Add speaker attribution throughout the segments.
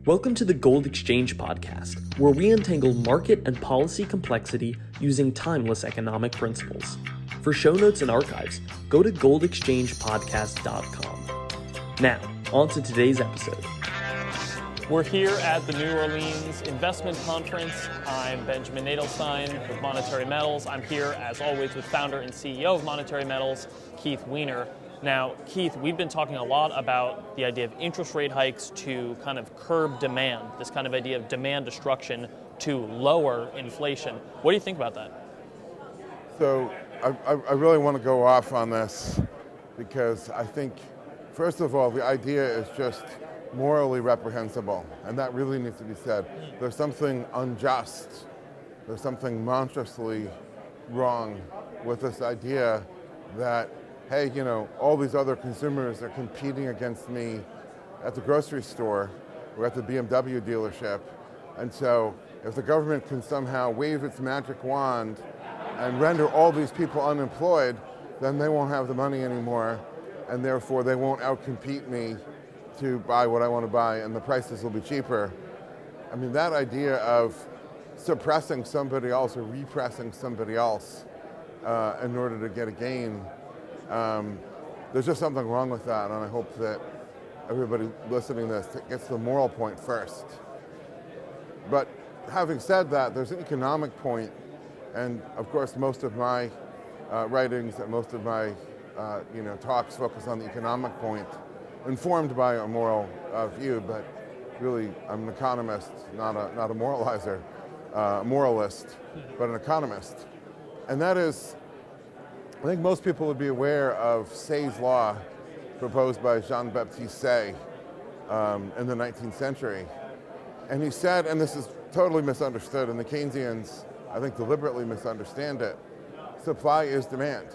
Speaker 1: Welcome to the Gold Exchange podcast, where we untangle market and policy complexity using timeless economic principles. For show notes and archives, go to goldexchangepodcast.com. Now, on to today's episode.
Speaker 2: We're here at the New Orleans Investment Conference. I'm Benjamin Nadelstein with Monetary Metals. I'm here, as always, with founder and CEO of Monetary Metals, Keith Weiner. Now, Keith, we've been talking a lot about the idea of interest rate hikes to kind of curb demand, this kind of idea of demand destruction to lower inflation. What do you think about that?
Speaker 3: So I really want to go off on this because I think, first of all, the idea is just morally reprehensible, and that really needs to be said. There's something unjust, there's something monstrously wrong with this idea that, hey, you know, all these other consumers are competing against me at the grocery store or at the BMW dealership. And so if the government can somehow wave its magic wand and render all these people unemployed, then they won't have the money anymore, and therefore they won't outcompete me to buy what I want to buy, and the prices will be cheaper. I mean, that idea of suppressing somebody else or repressing somebody else in order to get a gain, there's just something wrong with that, and I hope that everybody listening to this gets the moral point first. But having said that, there's an economic point, and of course most of my writings and most of my talks focus on the economic point, informed by a moral view, but really I'm an economist, not a moralizer, moralist, but an economist. And that is, I think most people would be aware of Say's law proposed by Jean-Baptiste Say in the 19th century. And he said, and this is totally misunderstood, and the Keynesians, I think, deliberately misunderstand it, supply is demand.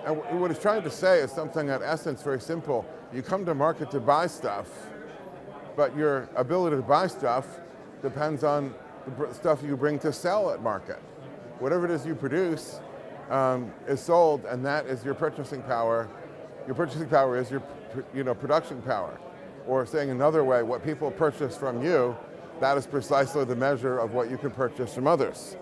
Speaker 3: And what he's trying to say is something at essence very simple. You come to market to buy stuff, but your ability to buy stuff depends on the stuff you bring to sell at market. Whatever it is you produce is sold, and that is your purchasing power. Your purchasing power is your production power. Or saying another way, what people purchase from you, that is precisely the measure of what you can purchase from others.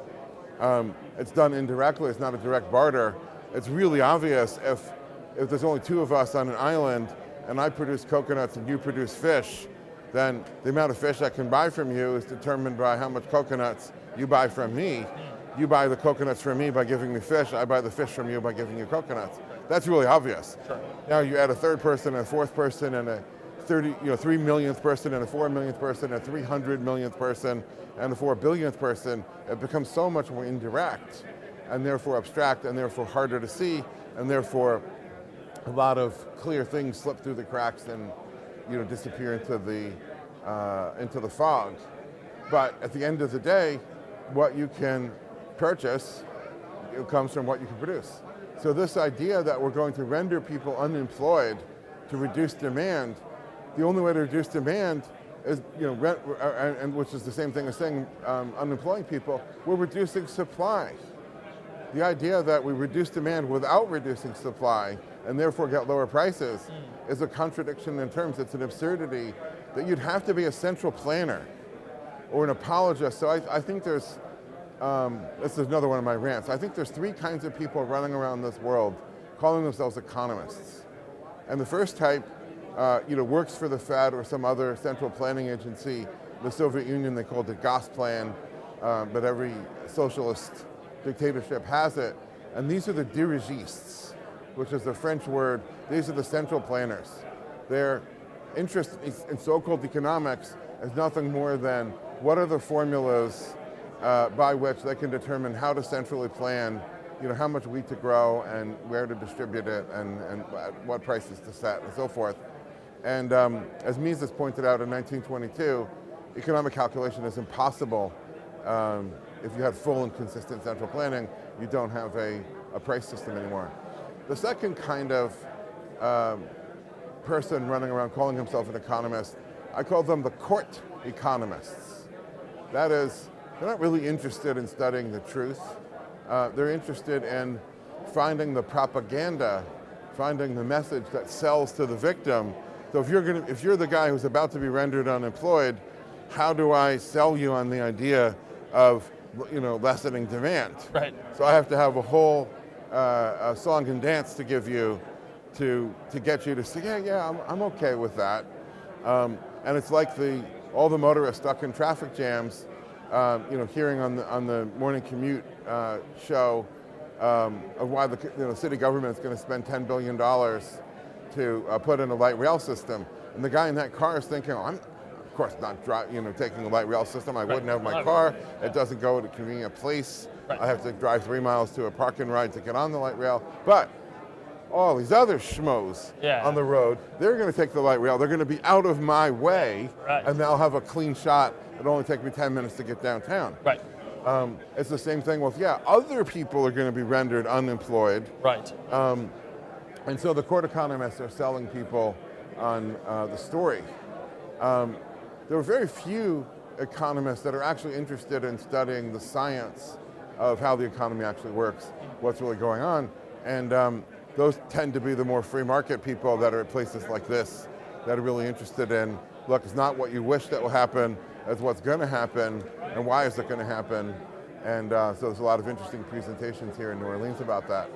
Speaker 3: It's done indirectly, it's not a direct barter. It's really obvious if there's only two of us on an island and I produce coconuts and you produce fish, then the amount of fish I can buy from you is determined by how much coconuts you buy from me. You buy the coconuts from me by giving me fish, I buy the fish from you by giving you coconuts. That's really obvious. Sure. Now you add a third person and a fourth person and a 3 millionth person and a 4 millionth person and a 300 millionth person and a 4 billionth person, it becomes so much more indirect and therefore abstract and therefore harder to see, and therefore a lot of clear things slip through the cracks and disappear into the fog. But at the end of the day, what you can purchase, it comes from what you can produce. So this idea that we're going to render people unemployed to reduce demand, the only way to reduce demand is, and which is the same thing as saying unemploying people, we're reducing supply. The idea that we reduce demand without reducing supply and therefore get lower prices is a contradiction in terms. It's an absurdity that you'd have to be a central planner or an apologist. So I think there's, this is another one of my rants, I think there's three kinds of people running around this world calling themselves economists. And the first type works for the Fed or some other central planning agency. The Soviet Union, they called it Gosplan, but every socialist dictatorship has it. And these are the Dirigistes, which is the French word. These are the central planners. Their interest in so-called economics is nothing more than what are the formulas by which they can determine how to centrally plan, how much wheat to grow and where to distribute it and what prices to set and so forth. And as Mises pointed out in 1922, economic calculation is impossible if you had full and consistent central planning. You don't have a price system anymore. The second kind of person running around calling himself an economist, I call them the court economists. That is, they're not really interested in studying the truth. They're interested in finding the propaganda, finding the message that sells to the victim So if you're the guy who's about to be rendered unemployed, how do I sell you on the idea of lessening demand?
Speaker 2: Right.
Speaker 3: So I have to have a whole a song and dance to give you to get you to say, yeah, I'm okay with that. And it's like all the motorists stuck in traffic jams, hearing on the morning commute show of why the city government is going to spend $10 billion to put in a light rail system. And the guy in that car is thinking, I'm of course not taking a light rail system. I wouldn't have my car. It doesn't go to a convenient place.
Speaker 2: Right.
Speaker 3: I have to drive 3 miles to a park and ride to get on the light rail. But all these other schmoes on the road, they're going to take the light rail. They're going to be out of my way, and they'll have a clean shot. It'll only take me 10 minutes to get downtown.
Speaker 2: Right.
Speaker 3: It's the same thing with, other people are going to be rendered unemployed.
Speaker 2: Right.
Speaker 3: And so the court economists are selling people on the story. There are very few economists that are actually interested in studying the science of how the economy actually works, what's really going on. And those tend to be the more free market people that are at places like this that are really interested in, look, it's not what you wish that will happen, it's what's going to happen, and why is it going to happen. And so there's a lot of interesting presentations here in New Orleans about that.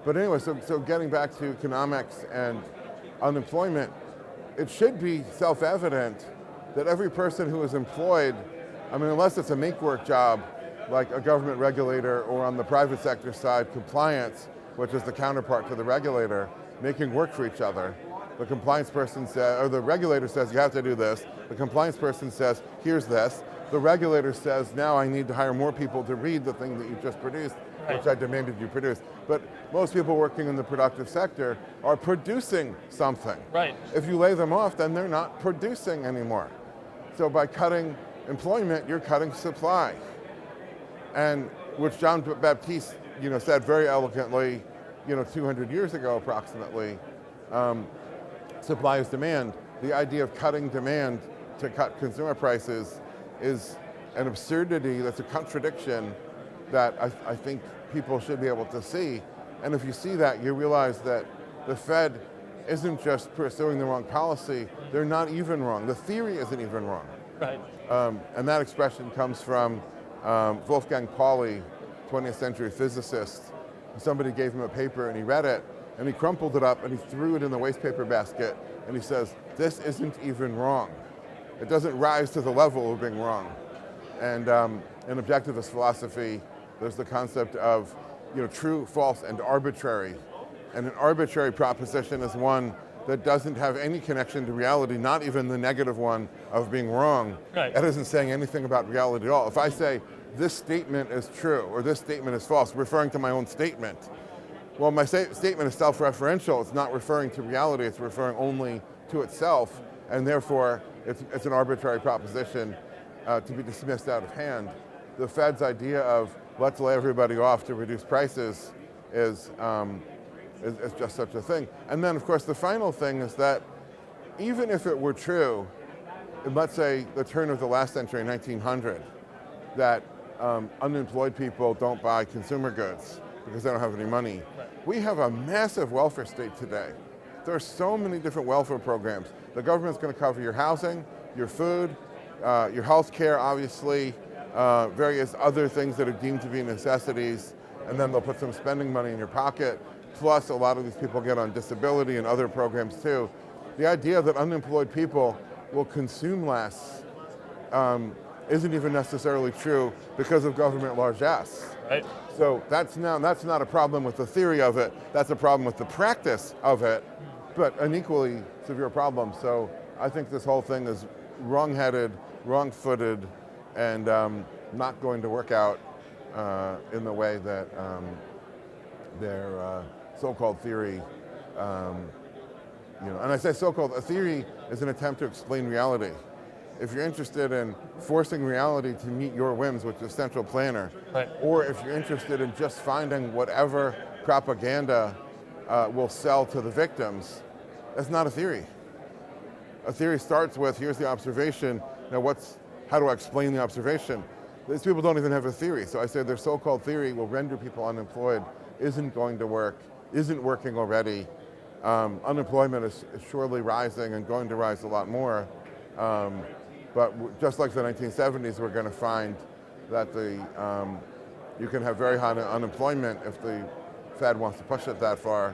Speaker 3: But anyway, so getting back to economics and unemployment, it should be self-evident that every person who is employed, unless it's a make-work job, like a government regulator, or on the private sector side, compliance, which is the counterpart to the regulator, making work for each other. The compliance person says, or the regulator says, you have to do this. The compliance person says, here's this. The regulator says, now I need to hire more people to read the thing that you just produced, which I demanded you produce. But most people working in the productive sector are producing something.
Speaker 2: Right.
Speaker 3: If you lay them off, then they're not producing anymore. So by cutting employment, you're cutting supply. And which John Baptiste, said very elegantly, 200 years ago approximately, supply is demand. The idea of cutting demand to cut consumer prices is an absurdity, that's a contradiction that I think people should be able to see. And if you see that, you realize that the Fed isn't just pursuing the wrong policy, they're not even wrong. The theory isn't even wrong.
Speaker 2: Right.
Speaker 3: And that expression comes from Wolfgang Pauli, 20th century physicist. Somebody gave him a paper and he read it, and he crumpled it up and he threw it in the wastepaper basket, and he says, this isn't even wrong. It doesn't rise to the level of being wrong. And in objectivist philosophy, there's the concept of true, false, and arbitrary. And an arbitrary proposition is one that doesn't have any connection to reality, not even the negative one of being wrong.
Speaker 2: Right.
Speaker 3: That isn't saying anything about reality at all. If I say, this statement is true, or this statement is false, referring to my own statement, well, my statement is self-referential. It's not referring to reality, it's referring only to itself, and therefore it's an arbitrary proposition to be dismissed out of hand. The Fed's idea of let's lay everybody off to reduce prices is just such a thing. And then, of course, the final thing is that even if it were true, in, let's say, the turn of the last century, 1900, that unemployed people don't buy consumer goods because they don't have any money. Right. We have a massive welfare state today. There are so many different welfare programs. The government's going to cover your housing, your food, your health care, obviously, various other things that are deemed to be necessities, and then they'll put some spending money in your pocket. Plus, a lot of these people get on disability and other programs too. The idea that unemployed people will consume less isn't even necessarily true because of government largesse.
Speaker 2: Right.
Speaker 3: So that's not a problem with the theory of it, that's a problem with the practice of it, but an equally severe problem. So I think this whole thing is wrong-headed, wrong-footed, and not going to work out in the way that their so-called theory, and I say so-called, a theory is an attempt to explain reality. If you're interested in forcing reality to meet your whims, which is central planner,
Speaker 2: right,
Speaker 3: or if you're interested in just finding whatever propaganda will sell to the victims, that's not a theory. A theory starts with, here's the observation, now how do I explain the observation? These people don't even have a theory, so I say their so-called theory will render people unemployed, isn't going to work, isn't working already, Unemployment is surely rising and going to rise a lot more. But just like the 1970s, we're going to find that you can have very high unemployment if the Fed wants to push it that far.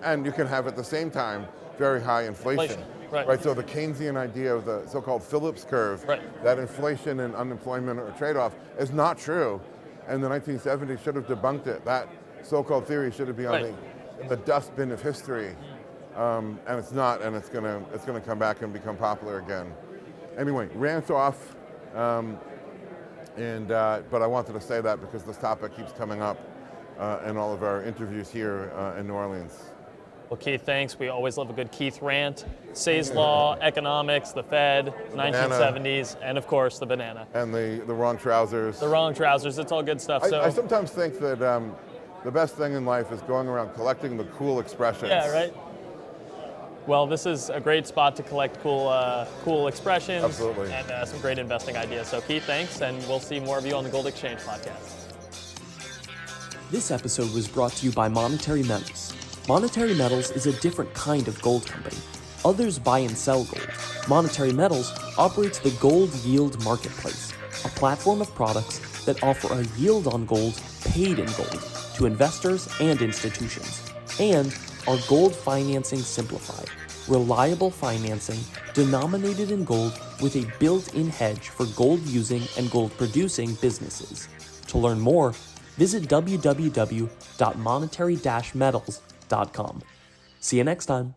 Speaker 3: And you can have at the same time very high inflation.
Speaker 2: Right.
Speaker 3: So the Keynesian idea of the so-called Phillips curve, that inflation and unemployment are a trade-off, is not true. And the 1970s should have debunked it. That so-called theory should have been on the dustbin of history. And it's not, and it's gonna come back and become popular again. Anyway, rant off. But I wanted to say that because this topic keeps coming up in all of our interviews here in New Orleans.
Speaker 2: Well, Keith, thanks. We always love a good Keith rant. Say's Law, economics, the Fed, 1970s, and of course the banana.
Speaker 3: And the wrong trousers.
Speaker 2: The wrong trousers, it's all good stuff.
Speaker 3: I sometimes think that the best thing in life is going around collecting the cool expressions.
Speaker 2: Yeah, right? Well, this is a great spot to collect cool expressions.
Speaker 3: Absolutely.
Speaker 2: And some great investing ideas. So Keith, thanks, and we'll see more of you on the Gold Exchange podcast.
Speaker 1: This episode was brought to you by Monetary Metals. Monetary Metals is a different kind of gold company. Others buy and sell gold. Monetary Metals operates the Gold Yield Marketplace, a platform of products that offer a yield on gold paid in gold to investors and institutions, and are gold financing simplified, reliable financing denominated in gold with a built-in hedge for gold-using and gold-producing businesses. To learn more, visit www.monetary-metals.com. See you next time.